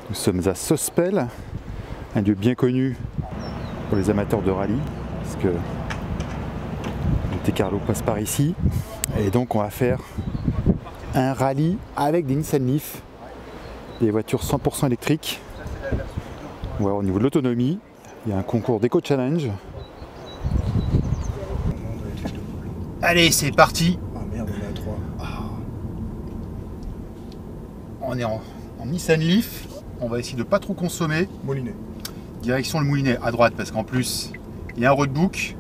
Nous sommes à Sospel, un lieu bien connu pour les amateurs de rallye, parce que Monte-Carlo passe par ici. Et donc on va faire un rallye avec des Nissan Leaf, des voitures 100% électriques. On va voir au niveau de l'autonomie, il y a un concours d'Eco Challenge. Allez, c'est parti. Ah merde, on est à 3. On est en Nissan Leaf. On va essayer de pas trop consommer. Molinet. Direction le Moulinet à droite, parce qu'en plus il y a un roadbook.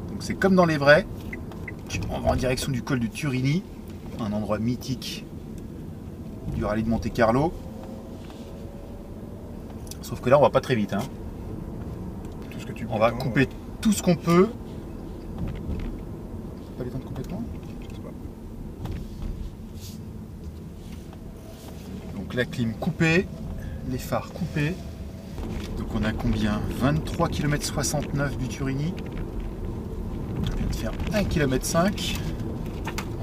Donc c'est comme dans les vrais. On va en direction du col du Turini, un endroit mythique du rallye de Monte-Carlo. Sauf que là on va pas très vite. Hein. Tout ce que tu On va couper tout ce qu'on peut. Pas les temps complètement. Donc la clim coupée, les phares coupés. Donc on a combien? 23 km 69 du Turini. On vient de faire 1 km 5.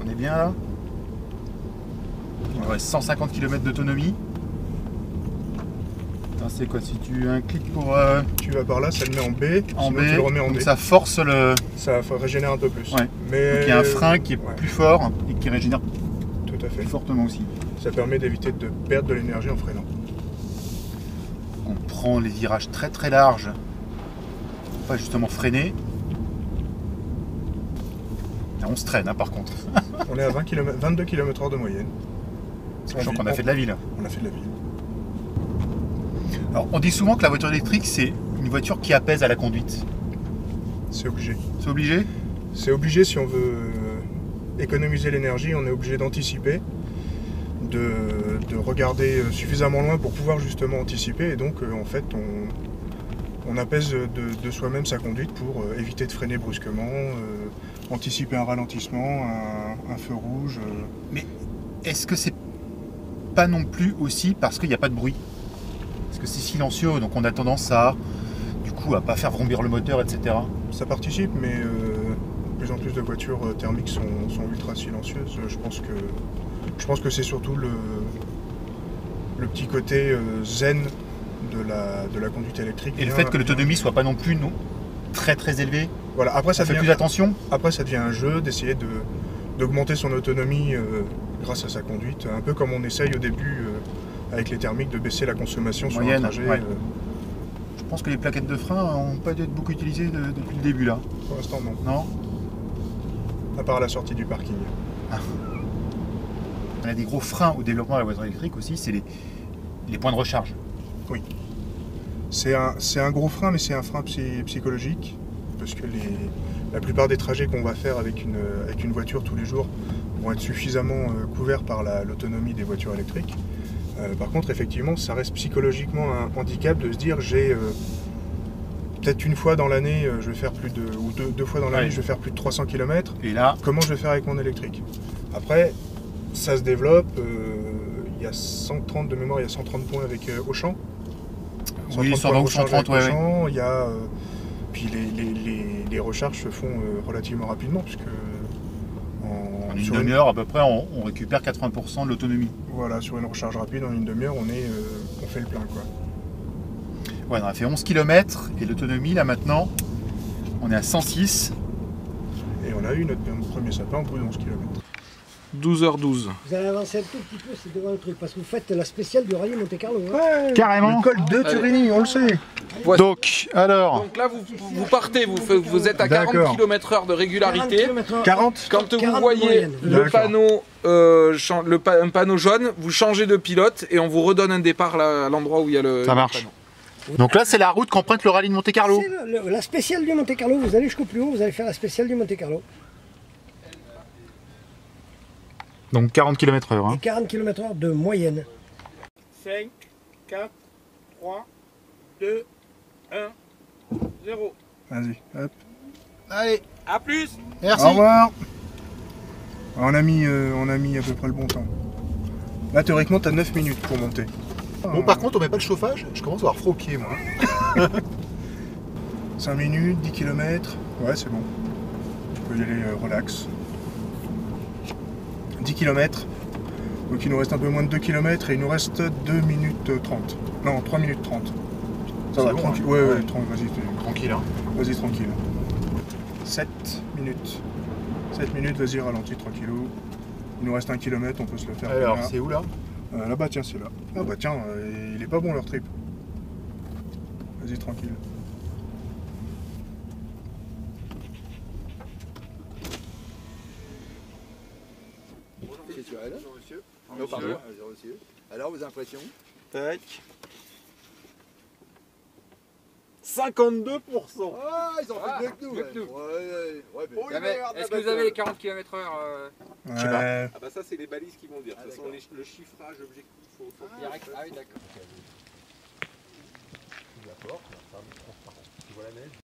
On est bien là. Il nous reste 150 km d'autonomie. C'est quoi? Si tu un clic pour... Tu vas par là, ça le met en B. En B, tu le remets en donc B. ça force le... Ça régénère un peu plus. Ouais. Mais... Donc il y a un frein qui est plus fort et qui régénère tout à fait plus fortement aussi. Ça permet d'éviter de perdre de l'énergie en freinant. On prend les virages très très larges pour pas justement freiner. Là, on se traîne hein, par contre. On est à 22 km/h de moyenne. Sachant qu'on a fait de la ville. On a fait de la ville. Alors on dit souvent que la voiture électrique c'est une voiture qui apaise à la conduite. C'est obligé. C'est obligé? C'est obligé si on veut économiser l'énergie, on est obligé d'anticiper, de regarder suffisamment loin pour pouvoir justement anticiper et donc en fait on apaise de soi-même sa conduite pour éviter de freiner brusquement, anticiper un ralentissement, un feu rouge. Mais est-ce que c'est pas non plus aussi parce qu'il n'y a pas de bruit? Parce que c'est silencieux, donc on a tendance à, du coup, à pas faire vrombir le moteur, etc. Ça participe, mais de plus en plus de voitures thermiques sont ultra silencieuses. Je pense que c'est surtout le petit côté zen de la conduite électrique. Et le fait que l'autonomie soit pas non plus très très élevée. Voilà. Après, ça fait plus attention. Après, ça devient un jeu d'essayer d'augmenter son autonomie grâce à sa conduite. Un peu comme on essaye au début avec les thermiques de baisser la consommation sur un trajet. Ouais. Je pense que les plaquettes de frein n'ont pas été beaucoup utilisées depuis le début là. Pour l'instant, non. Non. À part à la sortie du parking. Ah. On a des gros freins au développement de la voiture électrique aussi, c'est les points de recharge. Oui. C'est un gros frein, mais c'est un frein psychologique. Parce que la plupart des trajets qu'on va faire avec une voiture tous les jours vont être suffisamment couverts par l'autonomie des voitures électriques. Par contre, effectivement, ça reste psychologiquement un handicap de se dire j'ai peut-être une fois dans l'année, je vais faire ou deux fois dans l'année, je vais faire plus de 300 km. Et là, comment je vais faire avec mon électrique? Après, ça se développe. Il y a 130 de mémoire, il y a 130 points avec Auchan. Oui, 130, ouais. Il y a puis les recharges se font relativement rapidement puisque en une demi-heure à peu près, on récupère 80% de l'autonomie. Voilà, sur une recharge rapide, en une demi-heure, on fait le plein, quoi. Ouais, on a fait 11 km et l'autonomie, là maintenant, on est à 106. Et on a eu notre premier sapin au bout de 11 km. 12h12. Vous allez avancer un tout petit peu, c'est devant le truc, parce que vous faites la spéciale du rallye Monte-Carlo. Hein. Ouais, carrément. Le col de Turini, on le sait. Ouais. Donc là, vous partez, vous êtes à 40 km/h de régularité. 40. Quand vous voyez le panneau, un panneau jaune, vous changez de pilote et on vous redonne un départ là, à l'endroit où il y a le Ça marche. panneau. Donc là, c'est la route qu'emprunte le rallye de Monte-Carlo. C'est la spéciale du Monte-Carlo, vous allez jusqu'au plus haut, vous allez faire la spéciale du Monte-Carlo. Donc 40 km/h. Hein. Et 40 km/h de moyenne. 5, 4, 3, 2, 1, 0. Vas-y, hop. Allez, A plus. merci. Au revoir. On a mis à peu près le bon temps. Là, théoriquement, tu as 9 minutes pour monter. Bon, par contre, on met pas le chauffage. Je commence à avoir froid aux pieds, moi. 5 minutes, 10 km. Ouais, c'est bon. Tu peux y aller relax. 10 km. Donc il nous reste un peu moins de 2 km et il nous reste 2 minutes 30. Non, 3 minutes 30. Ça va, bon, tranquille. hein. Ouais, Ouais. vas-y, Tranquille, hein. vas-y, tranquille. 7 minutes. 7 minutes, vas-y, ralentis, tranquillou. Il nous reste 1 km, on peut se le faire. Alors, comme c'est où là? là-bas, tiens, c'est là. Ah bah tiens, il est pas bon leur trip. Vas-y, tranquille. C'est Turel. Bonjour monsieur. Non, pardon, bonjour monsieur. Alors, vos impressions? Tac. 52%. Ah, ils ont fait mieux que nous. mieux que nous. Ouais, mais... Oh, il Ah, va y mais avoir de est-ce la que vous avez battle. les 40 km/h Ouais. sais pas. Ah bah ça c'est les balises qui vont dire. Ah, De toute façon le chiffrage objectif faut direct? Ah oui, d'accord. Tu vois la neige.